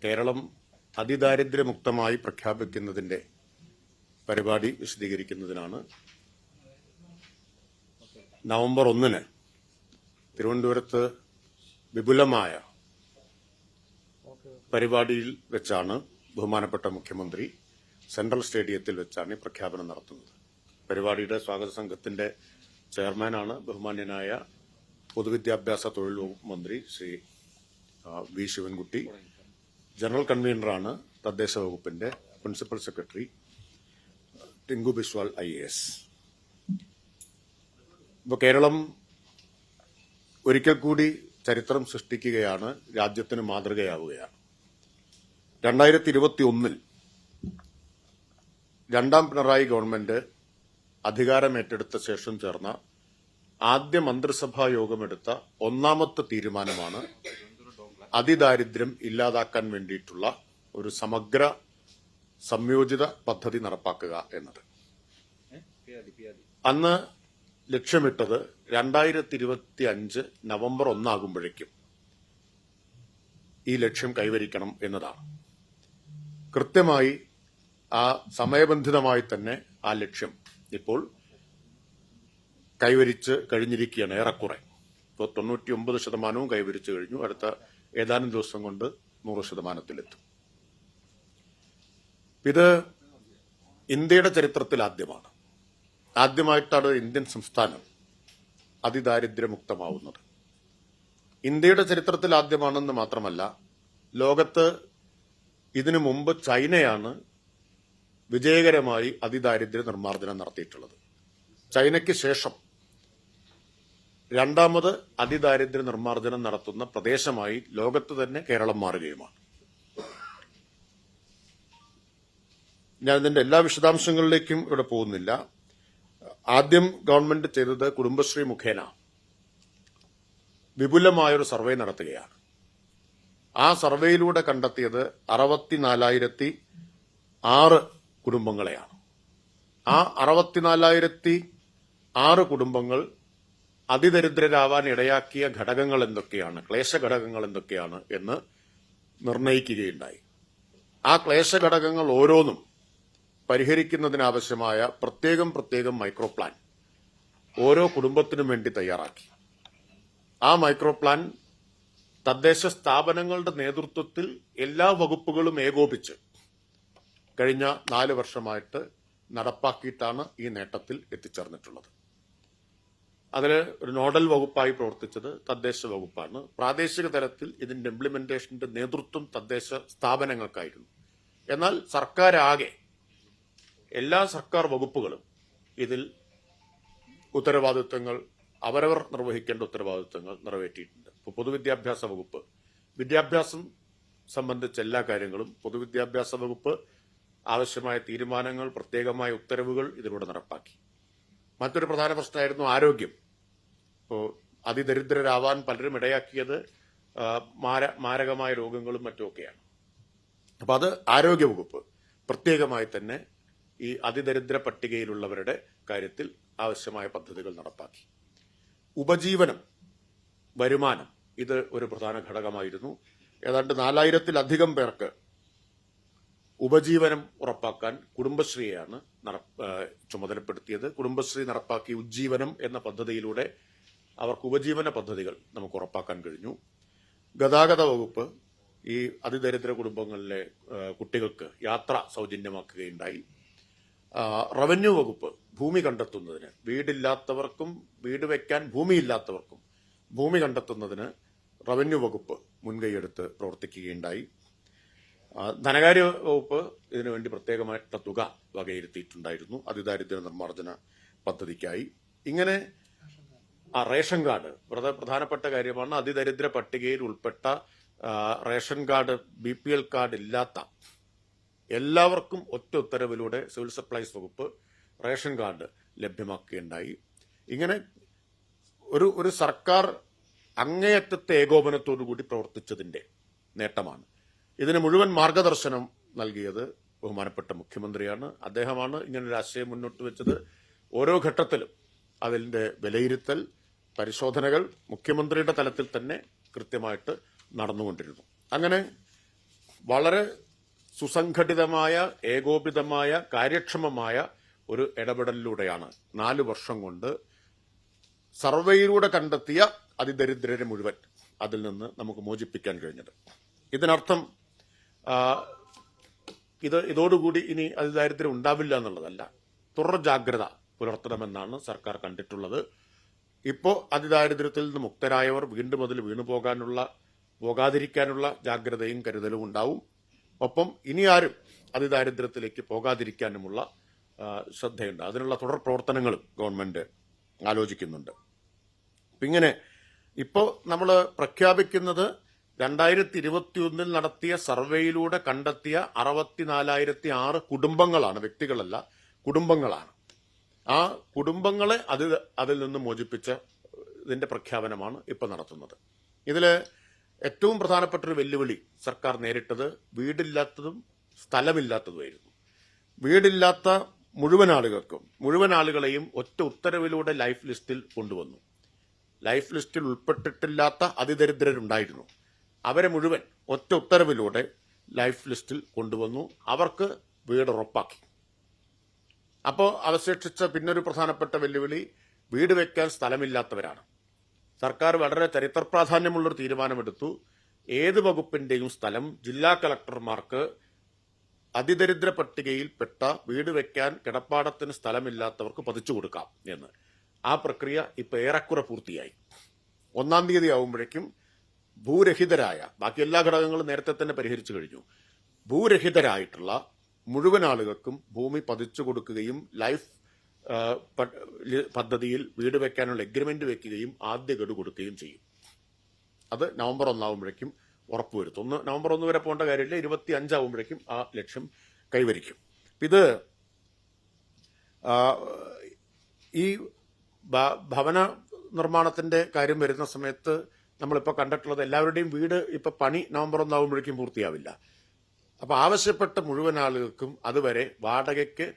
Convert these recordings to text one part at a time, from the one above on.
കേരളം അതിദാരിദ്ര്യമുക്തമായി പ്രഖ്യാപിക്കുന്നതിന്റെ പരിപാടി വിശദീകരിക്കുന്നതിനാണ് നവംബർ 1 തിരുവനന്തപുരത്ത് വിപുലമായ പരിപാടിയിൽ വെച്ചാണ് ബഹുമാനപ്പെട്ട മുഖ്യമന്ത്രി സെൻട്രൽ സ്റ്റേഡിയത്തിൽ വെച്ചാണ് ഈ പ്രഖ്യാപനം നടത്തുന്നത്. പരിപാടിയുടെ സ്വാഗത സംഘത്തിന്റെ ചെയർമാനാണ് ബഹുമാന്യനായ പൊതുവിദ്യാഭ്യാസ തൊഴിൽ വകുപ്പ് മന്ത്രി ശ്രീ വി ശിവൻകുട്ടി. ജനറൽ കൺവീനറാണ് തദ്ദേശ വകുപ്പിന്റെ principal secretary Tinku Biswal IAS. ഇപ്പോൾ കേരളം ഒരിക്കൽ കൂടി ചരിത്രം സൃഷ്ടിക്കുകയാണ്, രാജ്യത്തിന് മാതൃകയാവുകയാണ്. 2021 രണ്ടാം പിണറായി ഗവൺമെന്റ് അധികാരമേറ്റെടുത്ത ശേഷം ചേർന്ന ആദ്യ മന്ത്രിസഭാ യോഗമെടുത്ത ഒന്നാമത്തെ തീരുമാനമാണ് അതിദാരിദ്ര്യം ഇല്ലാതാക്കാൻ വേണ്ടിയിട്ടുള്ള ഒരു സമഗ്ര സംയോജിത പദ്ധതി നടപ്പാക്കുക എന്നത്. അന്ന് ലക്ഷ്യമിട്ടത് 2025 നവംബർ 1 ആകുമ്പോഴേക്കും ഈ ലക്ഷ്യം കൈവരിക്കണം എന്നതാണ്. കൃത്യമായി ആ സമയബന്ധിതമായി തന്നെ ആ ലക്ഷ്യം ഇപ്പോൾ കൈവരിച്ച് കഴിഞ്ഞിരിക്കുകയാണ്. ഏറെക്കുറെ ഇപ്പോൾ 99% കൈവരിച്ചു കഴിഞ്ഞു. അടുത്ത ഏതാനും ദിവസം കൊണ്ട് 100%-ത്തിലെത്തും. ഇത് ഇന്ത്യയുടെ ചരിത്രത്തിൽ ആദ്യമായിട്ടാണ് ഇന്ത്യൻ സംസ്ഥാനം അതിദാരിദ്ര്യമുക്തമാവുന്നത്. ഇന്ത്യയുടെ ചരിത്രത്തിൽ ആദ്യമാണെന്ന് മാത്രമല്ല, ലോകത്ത് ഇതിനു മുമ്പ് ചൈനയാണ് വിജയകരമായി അതിദാരിദ്ര്യ നിർമ്മാർജ്ജനം നടത്തിയിട്ടുള്ളത്. ചൈനയ്ക്ക് ശേഷം രണ്ടാമത് അതിദാരിദ്ര്യ നിർമ്മാർജ്ജനം നടത്തുന്ന പ്രദേശമായി ലോകത്ത് തന്നെ കേരളം മാറുകയുമാണ്. ഞാൻ ഇതിന്റെ എല്ലാ വിശദാംശങ്ങളിലേക്കും ഇവിടെ പോകുന്നില്ല. ആദ്യം ഗവൺമെന്റ് ചെയ്തത് കുടുംബശ്രീ മുഖേന വിപുലമായൊരു സർവേ നടത്തുകയാണ്. ആ സർവേയിലൂടെ കണ്ടെത്തിയത് 64,006 കുടുംബങ്ങളെയാണ്. ആ 64,006 കുടുംബങ്ങൾ അതിദരിദ്രരാവാൻ ഇടയാക്കിയ ഘടകങ്ങൾ എന്തൊക്കെയാണ്, ക്ലേശഘടകങ്ങൾ എന്തൊക്കെയാണ് എന്ന് നിർണയിക്കുകയുണ്ടായി. ആ ക്ലേശഘടകങ്ങൾ ഓരോന്നും പരിഹരിക്കുന്നതിനാവശ്യമായ പ്രത്യേകം മൈക്രോ പ്ലാൻ ഓരോ കുടുംബത്തിനും വേണ്ടി തയ്യാറാക്കി. ആ മൈക്രോ പ്ലാൻ തദ്ദേശ സ്ഥാപനങ്ങളുടെ നേതൃത്വത്തിൽ എല്ലാ വകുപ്പുകളും ഏകോപിച്ച് കഴിഞ്ഞ 4 വർഷമായിട്ട് നടപ്പാക്കിയിട്ടാണ് ഈ നേട്ടത്തിൽ എത്തിച്ചേർന്നിട്ടുള്ളത്. അതിൽ ഒരു നോഡൽ വകുപ്പായി പ്രവർത്തിച്ചത് തദ്ദേശ വകുപ്പാണ്. പ്രാദേശിക തലത്തിൽ ഇതിന്റെ ഇംപ്ലിമെന്റേഷന്റെ നേതൃത്വം തദ്ദേശ സ്ഥാപനങ്ങൾക്കായിരുന്നു. എന്നാൽ സർക്കാരാകെ എല്ലാ സർക്കാർ വകുപ്പുകളും ഇതിൽ ഉത്തരവാദിത്വങ്ങൾ അവരവർ നിർവഹിക്കേണ്ട ഉത്തരവാദിത്വങ്ങൾ നിറവേറ്റിയിട്ടുണ്ട്. ഇപ്പോൾ പൊതുവിദ്യാഭ്യാസ വകുപ്പ് വിദ്യാഭ്യാസം സംബന്ധിച്ച എല്ലാ കാര്യങ്ങളും പൊതുവിദ്യാഭ്യാസ വകുപ്പ് ആവശ്യമായ തീരുമാനങ്ങൾ, പ്രത്യേകമായ ഉത്തരവുകൾ ഇതിലൂടെ നടപ്പാക്കി. മറ്റൊരു പ്രധാന പ്രശ്നമായിരുന്നു ആരോഗ്യം. ഇപ്പോൾ അതിദരിദ്രരാവാൻ പലരും ഇടയാക്കിയത് മാരകമായ രോഗങ്ങളും മറ്റുമൊക്കെയാണ്. അപ്പൊ അത് ആരോഗ്യവകുപ്പ് പ്രത്യേകമായി തന്നെ ഈ അതിദരിദ്ര പട്ടികയിലുള്ളവരുടെ കാര്യത്തിൽ ആവശ്യമായ പദ്ധതികൾ നടപ്പാക്കി. ഉപജീവനം, വരുമാനം, ഇത് ഒരു പ്രധാന ഘടകമായിരുന്നു. ഏതാണ്ട് 4,000-ലധികം പേർക്ക് ഉപജീവനം ഉറപ്പാക്കാൻ കുടുംബശ്രീയാണ് ചുമതലപ്പെടുത്തിയത്. കുടുംബശ്രീ നടപ്പാക്കി ഉജ്ജീവനം എന്ന പദ്ധതിയിലൂടെ അവർക്ക് ഉപജീവന പദ്ധതികൾ നമുക്ക് ഉറപ്പാക്കാൻ കഴിഞ്ഞു. ഗതാഗത വകുപ്പ് ഈ അതിദരിദ്ര കുടുംബങ്ങളിലെ കുട്ടികൾക്ക് യാത്ര സൗജന്യമാക്കുകയുണ്ടായി. റവന്യൂ വകുപ്പ് ഭൂമി കണ്ടെത്തുന്നതിന്, വീടില്ലാത്തവർക്കും വീട് വയ്ക്കാൻ ഭൂമിയില്ലാത്തവർക്കും ഭൂമി കണ്ടെത്തുന്നതിന് റവന്യൂ വകുപ്പ് മുൻകൈയെടുത്ത് പ്രവർത്തിക്കുകയുണ്ടായി. ധനകാര്യ വകുപ്പ് ഇതിനുവേണ്ടി പ്രത്യേകമായിട്ടുള്ള തുക വകയിരുത്തിയിട്ടുണ്ടായിരുന്നു അതിദാരിദ്ര്യ നിർമ്മാർജ്ജന പദ്ധതിക്കായി. ഇങ്ങനെ റേഷൻ കാർഡ് വളരെ പ്രധാനപ്പെട്ട കാര്യമാണ്. അതിദരിദ്ര പട്ടികയിൽ ഉൾപ്പെട്ട റേഷൻ കാർഡ്, BPL കാർഡ് ഇല്ലാത്ത എല്ലാവർക്കും ഒറ്റ ഉത്തരവിലൂടെ സിവിൽ സപ്ലൈസ് വകുപ്പ് റേഷൻ കാർഡ് ലഭ്യമാക്കുകയുണ്ടായി. ഇങ്ങനെ ഒരു സർക്കാർ അങ്ങേയറ്റത്തെ ഏകോപനത്തോടുകൂടി പ്രവർത്തിച്ചതിന്റെ നേട്ടമാണ്. ഇതിന് മുഴുവൻ മാർഗദർശനം നൽകിയത് ബഹുമാനപ്പെട്ട മുഖ്യമന്ത്രിയാണ്. അദ്ദേഹമാണ് ഇങ്ങനൊരു ആശയം മുന്നോട്ട് വെച്ചത്. ഓരോ ഘട്ടത്തിലും അതിന്റെ വിലയിരുത്തൽ, പരിശോധനകൾ മുഖ്യമന്ത്രിയുടെ തലത്തിൽ തന്നെ കൃത്യമായിട്ട് നടന്നുകൊണ്ടിരുന്നു. അങ്ങനെ വളരെ സുസംഘടിതമായ, ഏകോപിതമായ, കാര്യക്ഷമമായ ഒരു ഇടപെടലിലൂടെയാണ് 4 വർഷം കൊണ്ട് സർവേയിലൂടെ കണ്ടെത്തിയ അതിദരിദ്രരെ മുഴുവൻ അതിൽ നിന്ന് നമുക്ക് മോചിപ്പിക്കാൻ കഴിഞ്ഞത്. ഇതിനർത്ഥം ഇതോടുകൂടി ഇനി അതിദാരിദ്ര്യം ഉണ്ടാവില്ല എന്നുള്ളതല്ല, തുടർ ജാഗ്രത പുലർത്തണമെന്നാണ് സർക്കാർ കണ്ടിട്ടുള്ളത്. ഇപ്പോൾ അതിദാരിദ്ര്യത്തിൽ നിന്ന് മുക്തരായവർ വീണ്ടും അതിൽ പോകാതിരിക്കാനുള്ള ജാഗ്രതയും കരുതലും ഉണ്ടാവും. ഒപ്പം ഇനി ആരും അതിദാരിദ്ര്യത്തിലേക്ക് പോകാതിരിക്കാനുമുള്ള ശ്രദ്ധയുണ്ട്. അതിനുള്ള തുടർ പ്രവർത്തനങ്ങളും ഗവൺമെന്റ് ആലോചിക്കുന്നുണ്ട്. ഇങ്ങനെ ഇപ്പോൾ നമ്മൾ പ്രഖ്യാപിക്കുന്നത് 2021 നടത്തിയ സർവേയിലൂടെ കണ്ടെത്തിയ 64,006 കുടുംബങ്ങളാണ്, വ്യക്തികളല്ല, കുടുംബങ്ങളാണ്. ആ കുടുംബങ്ങളെ അതിൽ നിന്ന് മോചിപ്പിച്ച ഇതിന്റെ പ്രഖ്യാപനമാണ് ഇപ്പോൾ നടത്തുന്നത്. ഇതിൽ ഏറ്റവും പ്രധാനപ്പെട്ട ഒരു വെല്ലുവിളി സർക്കാർ നേരിട്ടത് വീടില്ലാത്തതും സ്ഥലമില്ലാത്തതുമായിരുന്നു. വീടില്ലാത്ത മുഴുവൻ ആളുകളെയും ഒറ്റ ഉത്തരവിലൂടെ ലൈഫ് ലിസ്റ്റിൽ കൊണ്ടുവന്നു. ലൈഫ് ലിസ്റ്റിൽ ഉൾപ്പെട്ടിട്ടില്ലാത്ത അതിദരിദ്രരുണ്ടായിരുന്നു. അവരെ മുഴുവൻ ഒറ്റ ഉത്തരവിലൂടെ ലൈഫ് ലിസ്റ്റിൽ കൊണ്ടുവന്നു. അവർക്ക് വീട് ഉറപ്പാക്കി. അപ്പോൾ അവശേഷിച്ച പിന്നൊരു പ്രധാനപ്പെട്ട വെല്ലുവിളി വീട് വെക്കാൻ സ്ഥലമില്ലാത്തവരാണ്. സർക്കാർ വളരെ ചരിത്ര പ്രാധാന്യമുള്ളൊരു തീരുമാനമെടുത്തു. ഏത് വകുപ്പിന്റെയും സ്ഥലം ജില്ലാ കളക്ടർമാർക്ക് അതിദരിദ്ര പട്ടികയിൽപ്പെട്ട വീട് വെക്കാൻ കിടപ്പാടത്തിന് സ്ഥലമില്ലാത്തവർക്ക് പതിച്ചു കൊടുക്കാം എന്ന്. ആ പ്രക്രിയ ഇപ്പൊ ഏറെക്കുറെ പൂർത്തിയായി. 1-ാം തീയതി ആവുമ്പോഴേക്കും ഭൂരഹിതരായ, ബാക്കി എല്ലാ ഘടകങ്ങളും നേരത്തെ തന്നെ പരിഹരിച്ചു കഴിഞ്ഞു, ഭൂരഹിതരായിട്ടുള്ള മുഴുവൻ ആളുകൾക്കും ഭൂമി പതിച്ചു കൊടുക്കുകയും ലൈഫ് പദ്ധതിയിൽ വീട് വെക്കാനുള്ള എഗ്രിമെന്റ് വെക്കുകയും ആദ്യ ഗഡു കൊടുക്കുകയും ചെയ്യും. അത് നവംബർ 1 ആവുമ്പോഴേക്കും ഉറപ്പുവരുത്തും. നവംബർ 1 വരെ പോകേണ്ട കാര്യമില്ല, 25 ആവുമ്പോഴേക്കും ആ ലക്ഷ്യം കൈവരിക്കും. ഇത് ഈ ഭവന നിർമ്മാണത്തിന്റെ കാര്യം വരുന്ന സമയത്ത് നമ്മളിപ്പോൾ കണ്ടിട്ടുള്ളത് എല്ലാവരുടെയും വീട് ഇപ്പൊ പണി നവംബർ 1 ആവുമ്പോഴേക്കും പൂർത്തിയാവില്ല. അപ്പൊ ആവശ്യപ്പെട്ട മുഴുവൻ ആളുകൾക്കും അതുവരെ വാടകയ്ക്ക്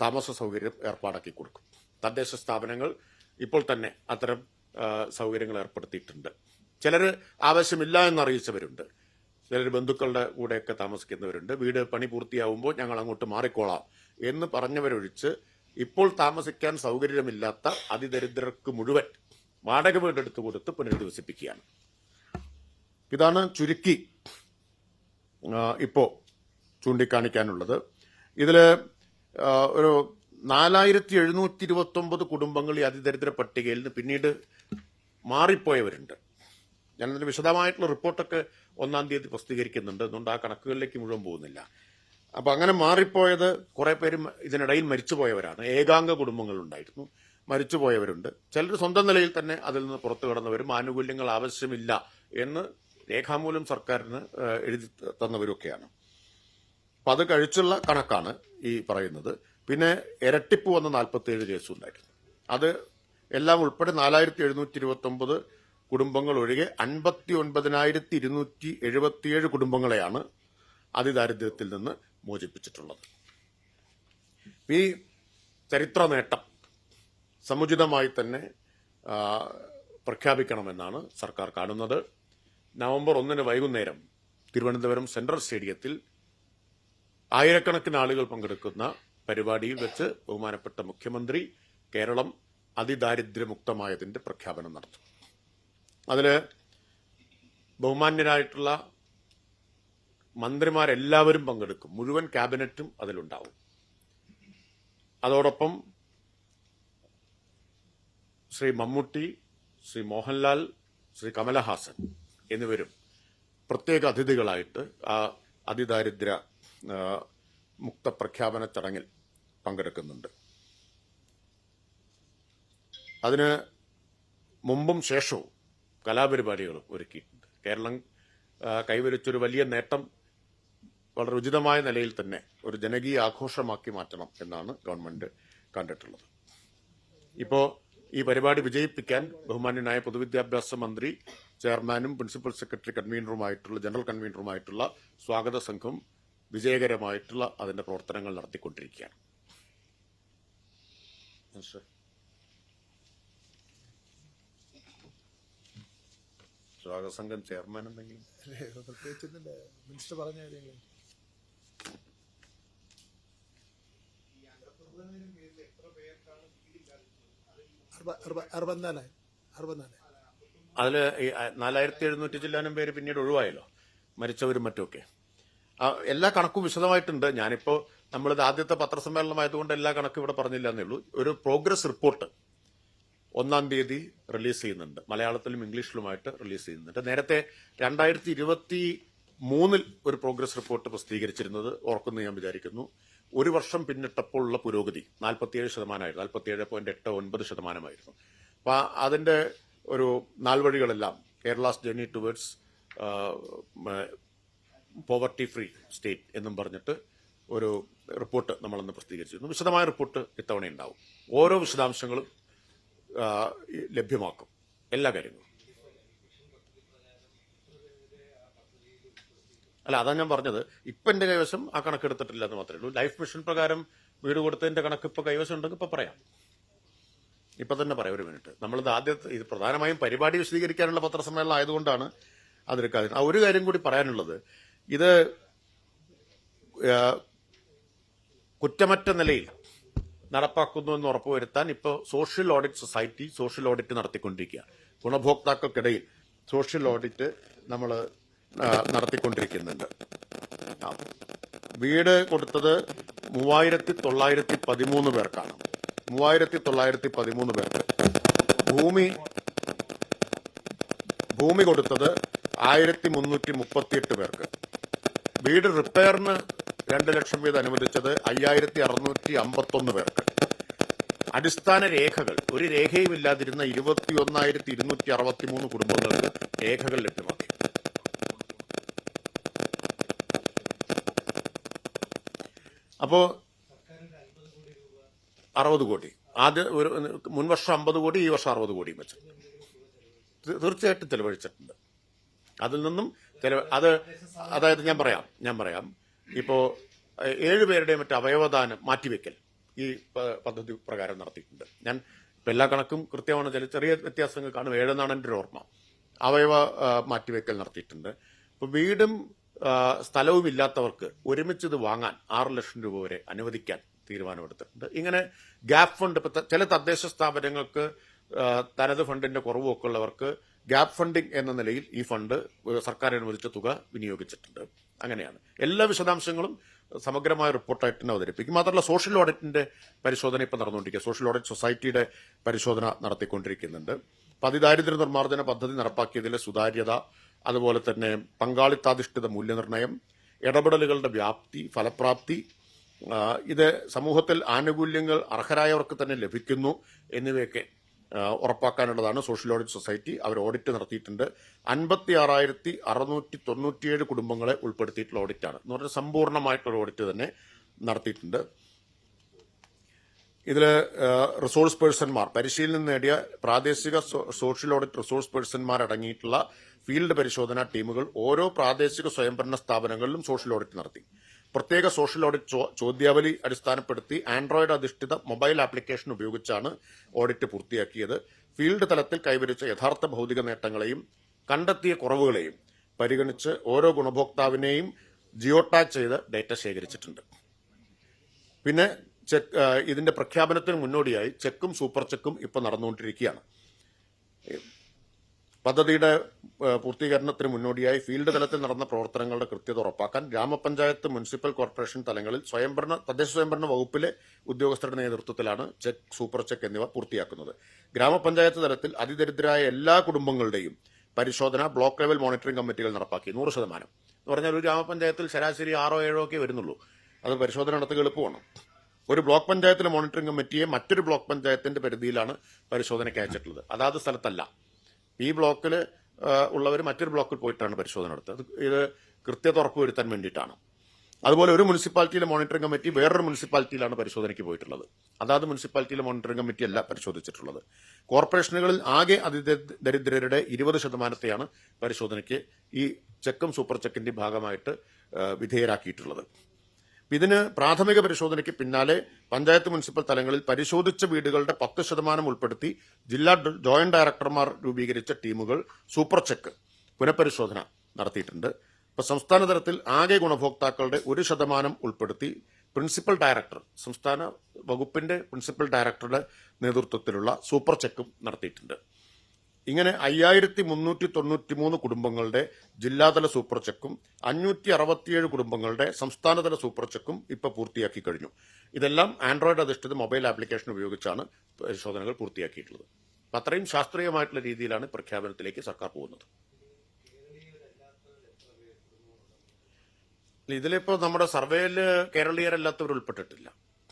താമസ സൗകര്യം ഏർപ്പാടാക്കി കൊടുക്കും. തദ്ദേശ സ്ഥാപനങ്ങൾ ഇപ്പോൾ തന്നെ അത്തരം സൗകര്യങ്ങൾ ഏർപ്പെടുത്തിയിട്ടുണ്ട്. ചിലർ ആവശ്യമില്ല എന്നറിയിച്ചവരുണ്ട്, ചിലർ ബന്ധുക്കളുടെ കൂടെയൊക്കെ താമസിക്കുന്നവരുണ്ട്. വീട് പണി പൂർത്തിയാവുമ്പോൾ ഞങ്ങൾ അങ്ങോട്ട് മാറിക്കോളാം എന്ന് പറഞ്ഞവരൊഴിച്ച് ഇപ്പോൾ താമസിക്കാൻ സൗകര്യമില്ലാത്ത അതിദരിദ്രർക്ക് മുഴുവൻ വാടക വീടെടുത്ത് കൊടുത്ത് പുനരധിവസിപ്പിക്കുകയാണ്. ഇതാണ് ചുരുക്കി ഇപ്പോ ചൂണ്ടിക്കാണിക്കാനുള്ളത്. ഇതില് ഒരു 4,729 കുടുംബങ്ങൾ ഈ അതിദരിദ്ര പട്ടികയിൽ നിന്ന് പിന്നീട് മാറിപ്പോയവരുണ്ട്. ഞാനതിന് വിശദമായിട്ടുള്ള റിപ്പോർട്ടൊക്കെ 1-ാം തീയതി പ്രസിദ്ധീകരിക്കുന്നുണ്ട്. അതുകൊണ്ട് ആ കണക്കുകളിലേക്ക് മുഴുവൻ പോകുന്നില്ല. അപ്പൊ അങ്ങനെ മാറിപ്പോയത് കുറെ പേര് ഇതിനിടയിൽ മരിച്ചുപോയവരാണ്. ഏകാംഗ കുടുംബങ്ങളുണ്ടായിരുന്നു, മരിച്ചുപോയവരുണ്ട്. ചിലർ സ്വന്തം നിലയിൽ തന്നെ അതിൽ നിന്ന് പുറത്തു കടന്നവരും ആനുകൂല്യങ്ങൾ ആവശ്യമില്ല എന്ന് രേഖാമൂലം സർക്കാരിന് എഴുതി തന്നവരൊക്കെയാണ്. അപ്പൊ അത് കഴിച്ചുള്ള കണക്കാണ് ഈ പറയുന്നത്. പിന്നെ ഇരട്ടിപ്പ് വന്ന 47 കേസുണ്ടായിരുന്നു. അത് എല്ലാം ഉൾപ്പെടെ 4,729 കുടുംബങ്ങൾ ഒഴികെ 59,277 കുടുംബങ്ങളെയാണ് അതിദാരിദ്ര്യത്തിൽ നിന്ന് മോചിപ്പിച്ചിട്ടുള്ളത്. ഈ ചരിത്ര നേട്ടം സമുചിതമായി തന്നെ പ്രഖ്യാപിക്കണമെന്നാണ് സർക്കാർ കാണുന്നത്. നവംബർ 1 വൈകുന്നേരം തിരുവനന്തപുരം സെൻട്രൽ സ്റ്റേഡിയത്തിൽ ആയിരക്കണക്കിന് ആളുകൾ പങ്കെടുക്കുന്ന പരിപാടിയിൽ വെച്ച് ബഹുമാനപ്പെട്ട മുഖ്യമന്ത്രി കേരളം അതിദാരിദ്ര്യമുക്തമായതിന്റെ പ്രഖ്യാപനം നടത്തും. അതിൽ ബഹുമാന്യരായിട്ടുള്ള മന്ത്രിമാരെല്ലാവരും പങ്കെടുക്കും. മുഴുവൻ ക്യാബിനറ്റും അതിലുണ്ടാവും. അതോടൊപ്പം ശ്രീ മമ്മൂട്ടി, ശ്രീ മോഹൻലാൽ, ശ്രീ കമലഹാസൻ എന്നിവരും പ്രത്യേക അതിഥികളായിട്ട് ആ അതിദാരിദ്ര്യ മുക്ത പ്രഖ്യാപന ചടങ്ങിൽ പങ്കെടുക്കുന്നുണ്ട്. അതിന് മുമ്പും ശേഷവും കലാപരിപാടികളും ഒരുക്കിയിട്ടുണ്ട്. കേരളം കൈവരിച്ചൊരു വലിയ നേട്ടം വളരെ ഉചിതമായ നിലയിൽ തന്നെ ഒരു ജനകീയ ആഘോഷമാക്കി മാറ്റണം എന്നാണ് ഗവൺമെന്റ് കണ്ടിട്ടുള്ളത്. ഇപ്പോൾ ഈ പരിപാടി വിജയിപ്പിക്കാൻ ബഹുമാന്യനായ പൊതുവിദ്യാഭ്യാസ മന്ത്രി, ചെയർമാനും പ്രിൻസിപ്പൽ സെക്രട്ടറി കൺവീനറുമായിട്ടുള്ള ജനറൽ കൺവീനറുമായിട്ടുള്ള സ്വാഗത സംഘം വിജയകരമായിട്ടുള്ള അതിന്റെ പ്രവർത്തനങ്ങൾ നടത്തിക്കൊണ്ടിരിക്കുകയാണ്. സ്വാഗത സംഘം ചെയർമാൻ എന്തെങ്കിലും പ്രത്യേകിച്ച് മിനിസ്റ്റർ പറഞ്ഞ കാര്യങ്ങൾ അതിൽ 4700 ചില്ലാനും പേര് പിന്നീട് ഒഴിവായല്ലോ, മരിച്ചവരും മറ്റുമൊക്കെ. എല്ലാ കണക്കും വിശദമായിട്ടുണ്ട്. ഞാനിപ്പോൾ നമ്മളിത് ആദ്യത്തെ പത്രസമ്മേളനമായതുകൊണ്ട് എല്ലാ കണക്കും ഇവിടെ പറഞ്ഞില്ല എന്നേ ഉള്ളൂ. ഒരു പ്രോഗ്രസ് റിപ്പോർട്ട് 1-ാം തീയതി റിലീസ് ചെയ്യുന്നുണ്ട്, മലയാളത്തിലും ഇംഗ്ലീഷിലുമായിട്ട് റിലീസ് ചെയ്യുന്നുണ്ട്. നേരത്തെ 2023 ഒരു പ്രോഗ്രസ് റിപ്പോർട്ട് പ്രസിദ്ധീകരിച്ചിരുന്നത് ഓർക്കുന്നു ഞാൻ വിചാരിക്കുന്നു. ഒരു വർഷം പിന്നിട്ടപ്പോൾ ഉള്ള പുരോഗതി 47%, 47.89%. അപ്പം അതിന്റെ ഒരു നാൾവഴികളെല്ലാം Kerala's journey towards poverty free state എന്നും പറഞ്ഞിട്ട് ഒരു റിപ്പോർട്ട് നമ്മളന്ന് പ്രസിദ്ധീകരിച്ചിരുന്നു. വിശദമായ റിപ്പോർട്ട് ഇത്തവണ ഉണ്ടാവും. ഓരോ വിശദാംശങ്ങളും ലഭ്യമാക്കും, എല്ലാ കാര്യങ്ങളും. അല്ല, അതാ ഞാൻ പറഞ്ഞത്. ഇപ്പം എൻ്റെ കൈവശം ആ കണക്കെടുത്തിട്ടില്ല എന്ന് മാത്രമേ ഉള്ളൂ. ലൈഫ് മിഷൻ പ്രകാരം വീട് കൊടുത്തതിന്റെ കണക്ക് ഇപ്പൊ കൈവശം ഉണ്ടെങ്കിൽ ഇപ്പൊ പറയാം, ഇപ്പൊ തന്നെ പറയാം. ഒരു മിനിറ്റ്. നമ്മളിത് ആദ്യത്തെ ഇത് പ്രധാനമായും പരിപാടി വിശദീകരിക്കാനുള്ള പത്രസമ്മേളനം ആയതുകൊണ്ടാണ് അതെടുക്കാതെ. ഒരു കാര്യം കൂടി പറയാനുള്ളത്, ഇത് കുറ്റമറ്റ നിലയിൽ നടപ്പാക്കുന്നു എന്ന് ഉറപ്പുവരുത്താൻ ഇപ്പോൾ social audit society social audit നടത്തിക്കൊണ്ടിരിക്കുക. ഗുണഭോക്താക്കൾക്കിടയിൽ സോഷ്യൽ ഓഡിറ്റ് നമ്മൾ നടത്തിക്കൊണ്ടിരിക്കുന്നുണ്ട്. വീട് കൊടുത്തത് 3913 പേർക്കാണ്. 3913 പേർക്ക്. ഭൂമി കൊടുത്തത് 1338 പേർക്ക്. വീട് റിപ്പയറിന് 2 ലക്ഷം വീതം അനുവദിച്ചത് 5651 പേർക്ക്. അടിസ്ഥാന രേഖകൾ, ഒരു രേഖയും ഇല്ലാതിരുന്ന 21263 കുടുംബങ്ങൾക്ക് രേഖകൾ ലഭ്യമാക്കി. അപ്പോ 60 കോടി, ഒരു മുൻവർഷം 50 കോടി, ഈ വർഷം 60 കോടിയും വെച്ച് തീർച്ചയായിട്ടും ചെലവഴിച്ചിട്ടുണ്ട്. അതിൽ നിന്നും അതായത് ഞാൻ പറയാം ഇപ്പോ 7 പേരുടെയും മറ്റു അവയവദാനം മാറ്റിവെക്കൽ ഈ പദ്ധതി പ്രകാരം നടത്തിയിട്ടുണ്ട്. ഞാൻ ഇപ്പൊ എല്ലാ കണക്കും കൃത്യമാണ്, ചെറിയ വ്യത്യാസങ്ങൾ കാണും. 7 എന്നാണ് എൻ്റെ ഒരു ഓർമ്മ. അവയവ മാറ്റിവെക്കൽ നടത്തിയിട്ടുണ്ട്. ഇപ്പൊ വീടും സ്ഥലവും ഇല്ലാത്തവർക്ക് ഒരുമിച്ച് ഇത് വാങ്ങാൻ 6 ലക്ഷം രൂപ വരെ അനുവദിക്കാൻ തീരുമാനമെടുത്തിട്ടുണ്ട്. ഇങ്ങനെ ഗ്യാപ് ഫണ്ട്, ഇപ്പൊ ചില തദ്ദേശ സ്ഥാപനങ്ങൾക്ക് തനത് ഫണ്ടിന്റെ കുറവൊക്കെ ഉള്ളവർക്ക് ഗ്യാപ് ഫണ്ടിംഗ് എന്ന നിലയിൽ ഈ ഫണ്ട് സർക്കാർ അനുവദിച്ച തുക വിനിയോഗിച്ചിട്ടുണ്ട്. അങ്ങനെയാണ്. എല്ലാ വിശദാംശങ്ങളും സമഗ്രമായ റിപ്പോർട്ടായിട്ട് തന്നെ അവതരിപ്പിക്കും. മാത്രമല്ല സോഷ്യൽ ഓഡിറ്റിന്റെ പരിശോധന ഇപ്പം നടന്നുകൊണ്ടിരിക്കുക. സോഷ്യൽ ഓഡിറ്റ് സൊസൈറ്റിയുടെ പരിശോധന നടത്തിക്കൊണ്ടിരിക്കുന്നുണ്ട്. അതിദാരിദ്ര്യ നിർമ്മാർജ്ജന പദ്ധതി നടപ്പാക്കിയതിലെ സുതാര്യത, അതുപോലെ തന്നെ പങ്കാളിത്താധിഷ്ഠിത മൂല്യനിർണ്ണയം, ഇടപെടലുകളുടെ വ്യാപ്തി, ഫലപ്രാപ്തി, ഇത് സമൂഹത്തിൽ ആനുകൂല്യങ്ങൾ അർഹരായവർക്ക് തന്നെ ലഭിക്കുന്നു എന്നിവയൊക്കെ ഉറപ്പാക്കാനുള്ളതാണ് സോഷ്യൽ ഓഡിറ്റ് സൊസൈറ്റി. അവർ ഓഡിറ്റ് നടത്തിയിട്ടുണ്ട്. 56,697 കുടുംബങ്ങളെ ഉൾപ്പെടുത്തിയിട്ടുള്ള ഓഡിറ്റാണ്. എന്ന് പറഞ്ഞാൽ സമ്പൂർണ്ണമായിട്ടുള്ള ഓഡിറ്റ് തന്നെ നടത്തിയിട്ടുണ്ട്. ഇതിൽ റിസോഴ്സ് പേഴ്സൺമാർ, പരിശീലനം നേടിയ പ്രാദേശിക സോഷ്യൽ ഓഡിറ്റ് റിസോഴ്സ് പേഴ്സൺമാർ അടങ്ങിയിട്ടുള്ള ഫീൽഡ് പരിശോധനാ ടീമുകൾ ഓരോ പ്രാദേശിക സ്വയംഭരണ സ്ഥാപനങ്ങളിലും സോഷ്യൽ ഓഡിറ്റ് നടത്തി. പ്രത്യേക സോഷ്യൽ ഓഡിറ്റ് ചോദ്യാവലി അടിസ്ഥാനപ്പെടുത്തി ആൻഡ്രോയിഡ് അധിഷ്ഠിത മൊബൈൽ ആപ്ലിക്കേഷൻ ഉപയോഗിച്ചാണ് ഓഡിറ്റ് പൂർത്തിയാക്കിയത്. ഫീൽഡ് തലത്തിൽ കൈവരിച്ച യഥാർത്ഥ ഭൗതിക നേട്ടങ്ങളെയും കണ്ടെത്തിയ കുറവുകളെയും പരിഗണിച്ച് ഓരോ ഗുണഭോക്താവിനെയും ജിയോ ടാഗ് ചെയ്ത് ഡേറ്റ ശേഖരിച്ചിട്ടുണ്ട്. പിന്നെ ഇതിന്റെ പ്രഖ്യാപനത്തിന് മുന്നോടിയായി ചെക്കും സൂപ്പർ ചെക്കും ഇപ്പോൾ നടന്നുകൊണ്ടിരിക്കുകയാണ്. പദ്ധതിയുടെ പൂർത്തീകരണത്തിന് മുന്നോടിയായി ഫീൽഡ് തലത്തിൽ നടന്ന പ്രവർത്തനങ്ങളുടെ കൃത്യത ഉറപ്പാക്കാൻ ഗ്രാമപഞ്ചായത്ത്, മുനിസിപ്പൽ കോർപ്പറേഷൻ തലങ്ങളിൽ തദ്ദേശ സ്വയംഭരണ വകുപ്പിലെ ഉദ്യോഗസ്ഥരുടെ നേതൃത്വത്തിലാണ് ചെക്ക്, സൂപ്പർ ചെക്ക് എന്നിവ പൂർത്തിയാക്കുന്നത്. ഗ്രാമപഞ്ചായത്ത് തലത്തിൽ അതിദരിദ്രരായ എല്ലാ കുടുംബങ്ങളുടെയും പരിശോധന ബ്ലോക്ക് ലെവൽ മോണിറ്ററിംഗ് കമ്മിറ്റികൾ നടപ്പാക്കി. 100% എന്ന് പറഞ്ഞാൽ ഒരു ഗ്രാമപഞ്ചായത്തിൽ ശരാശരി 6-7 ഒക്കെ വരുന്നുള്ളൂ. അത് പരിശോധന നടത്തുക എളുപ്പമാണ്. ഒരു ബ്ലോക്ക് പഞ്ചായത്തിലെ മോണിറ്ററിംഗ് കമ്മിറ്റിയെ മറ്റൊരു ബ്ലോക്ക് പഞ്ചായത്തിന്റെ പരിധിയിലാണ് പരിശോധനയ്ക്ക് അയച്ചിട്ടുള്ളത്. അതാത് സ്ഥലത്തല്ല. ഈ ബ്ലോക്കിൽ ഉള്ളവർ മറ്റൊരു ബ്ലോക്കിൽ പോയിട്ടാണ് പരിശോധന നടത്തുന്നത്. ഇത് കൃത്യത ഉറപ്പുവരുത്താൻ വേണ്ടിയിട്ടാണ്. അതുപോലെ ഒരു മുനിസിപ്പാലിറ്റിയിലെ മോണിറ്ററിംഗ് കമ്മിറ്റി വേറൊരു മുനിസിപ്പാലിറ്റിയിലാണ് പരിശോധനയ്ക്ക് പോയിട്ടുള്ളത്. അതാത് മുനിസിപ്പാലിറ്റിയിലെ മോണിറ്ററിംഗ് കമ്മിറ്റി അല്ല പരിശോധിച്ചിട്ടുള്ളത്. കോർപ്പറേഷനുകളിൽ ആകെ അതിദരിദ്രരുടെ 20%യാണ് പരിശോധനയ്ക്ക് ഈ ചെക്കും സൂപ്പർ ചെക്കിന്റെ ഭാഗമായിട്ട് വിധേയരാക്കിയിട്ടുള്ളത്. ഇതിന് പ്രാഥമിക പരിശോധനയ്ക്ക് പിന്നാലെ പഞ്ചായത്ത്, മുനിസിപ്പൽ തലങ്ങളിൽ പരിശോധിച്ച വീടുകളുടെ 10% ഉൾപ്പെടുത്തി ജില്ലാ ജോയിന്റ് ഡയറക്ടർമാർ രൂപീകരിച്ച ടീമുകൾ സൂപ്പർ ചെക്ക് പുനഃപരിശോധന നടത്തിയിട്ടുണ്ട്. ഇപ്പൊ സംസ്ഥാന തലത്തിൽ ആകെ ഗുണഭോക്താക്കളുടെ 1% ഉൾപ്പെടുത്തി പ്രിൻസിപ്പൽ ഡയറക്ടർ, സംസ്ഥാന വകുപ്പിന്റെ പ്രിൻസിപ്പൽ ഡയറക്ടറുടെ നേതൃത്വത്തിലുള്ള സൂപ്പർ ചെക്കും നടത്തിയിട്ടുണ്ട്. ഇങ്ങനെ 5393 കുടുംബങ്ങളുടെ ജില്ലാതല സൂപ്പർ ചെക്കും 567 കുടുംബങ്ങളുടെ സംസ്ഥാനതല സൂപ്പർ ചെക്കും ഇപ്പൊ പൂർത്തിയാക്കി കഴിഞ്ഞു. ഇതെല്ലാം ആൻഡ്രോയിഡ് അധിഷ്ഠിത മൊബൈൽ ആപ്ലിക്കേഷൻ ഉപയോഗിച്ചാണ് പരിശോധനകൾ പൂർത്തിയാക്കിയിട്ടുള്ളത്. അപ്പൊ അത്രയും ശാസ്ത്രീയമായിട്ടുള്ള രീതിയിലാണ് പ്രഖ്യാപനത്തിലേക്ക് സർക്കാർ പോകുന്നത്. ഇതിലിപ്പോ നമ്മുടെ സർവേയിൽ കേരളീയരല്ലാത്തവർ ഉൾപ്പെട്ടിട്ടില്ല.